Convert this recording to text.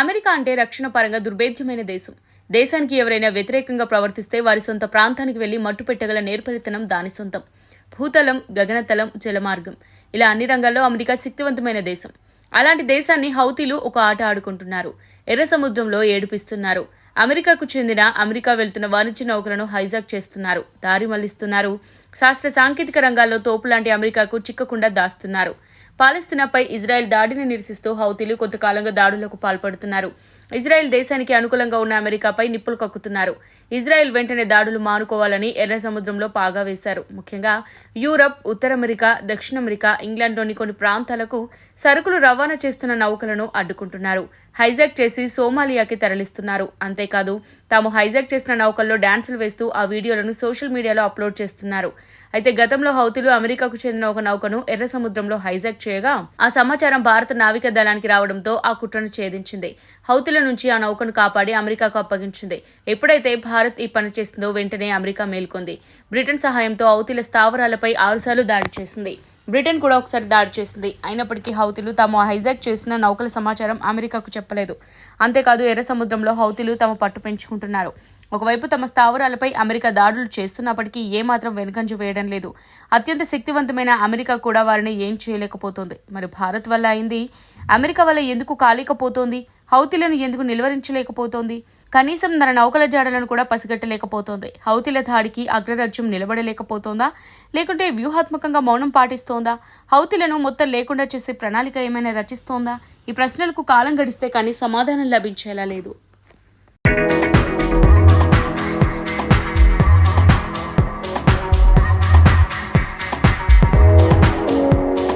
America అంటే రక్షణ పరంగా దుర్భేద్యమైన దేశం. దేశానికి ఎవరైనా వ్యతిరేకంగా ప్రవర్తిస్తే వారి సొంత ప్రాంతానికి వెళ్లి మట్టు పెట్టగల నేర్పరితనం దాని సొంతం. భూతలం, గగనతలం, జలమార్గం ఇలా అన్ని రంగాల్లో అమెరికా శక్తివంతమైన దేశం. అలాంటి దేశాన్ని హౌతీలు ఒక ఆట ఆడుకుంటున్నారు. ఎర్ర సముద్రంలో ఏడిపిస్తున్నారు. అమెరికాకు చెందిన అమెరికా వెళ్తున్న వాణిజ్య నౌకలను హైజాక్ చేస్తున్నారు, దారి మళ్లిస్తున్నారు. శాస్త్ర సాంకేతిక రంగాల్లో తోపులాంటి అమెరికాకు చిక్కకుండా దాస్తున్నారు. పాలస్తీనాపై ఇజ్రాయెల్ దాడిని నిరసిస్తూ హౌతీలు కొంతకాలంగా దాడులకు పాల్పడుతున్నారు. ఇజ్రాయెల్ దేశానికి అనుకూలంగా ఉన్న అమెరికాపై నిప్పులు కక్కుతున్నారు. ఇజ్రాయెల్ వెంటనే దాడులు మానుకోవాలని ఎర్ర సముద్రంలో పాగా వేశారు. ముఖ్యంగా యూరప్, ఉత్తర అమెరికా, దక్షిణ అమెరికా, ఇంగ్లాండ్లోని కొన్ని ప్రాంతాలకు సరుకులు రవాణా చేస్తున్న నౌకలను అడ్డుకుంటున్నారు. హైజాక్ చేసి సోమాలియాకి తరలిస్తున్నారు. అంతేకాదు తాము హైజాక్ చేసిన నౌకల్లో డాన్సులు వేస్తూ ఆ వీడియోలను సోషల్ మీడియాలో అప్లోడ్ చేస్తున్నారు. అయితే గతంలో హౌతీలు అమెరికాకు చెందిన ఒక నౌకను ఎర్ర సముద్రంలో హైజాక్ చేయగా ఆ సమాచారం భారత నావికా దళానికి రావడంతో ఆ కుట్రను ఛేదించింది. హౌతీల నుంచి ఆ నౌకను కాపాడి అమెరికాకు అప్పగించింది. ఎప్పుడైతే భారత్ ఈ పని చేసిందో వెంటనే అమెరికా మేల్కొంది. బ్రిటన్ సహాయంతో హౌతీల స్థావరాలపై 6 సార్లు దాడి చేసింది. బ్రిటన్ కూడా ఒకసారి దాడి చేసింది. అయినప్పటికీ హౌతీలు తాము హైజాక్ చేసిన నౌకల సమాచారం అమెరికాకు చెప్పలేదు. అంతేకాదు ఎర్ర సముద్రంలో హౌతీలు తమ పట్టు పెంచుకుంటున్నారు. ఒకవైపు తమ స్థావరాలపై అమెరికా దాడులు చేస్తున్నప్పటికీ ఏమాత్రం వెనుకంజ వేయడం లేదు. అత్యంత శక్తివంతమైన అమెరికా కూడా వారిని ఏం చేయలేకపోతోంది. మరి భారత్ వల్ల అయింది, అమెరికా వల్ల ఎందుకు కాలేకపోతోంది? హౌతీలను ఎందుకు నిలువరించలేకపోతోంది? కనీసం తన నౌకల జాడలను కూడా పసిగట్టలేకపోతోంది. హౌతీల దాడికి అగ్రరాజ్యం నిలబడలేకపోతోందా, లేకుంటే వ్యూహాత్మకంగా మౌనం పాటిస్తోందా? హౌతీలను మొత్తం లేకుండా చేసే ప్రణాళిక ఏమైనా రచిస్తోందా? ఈ ప్రశ్నలకు కాలం గడిస్తే కానీ సమాధానం లభించేలా లేదు.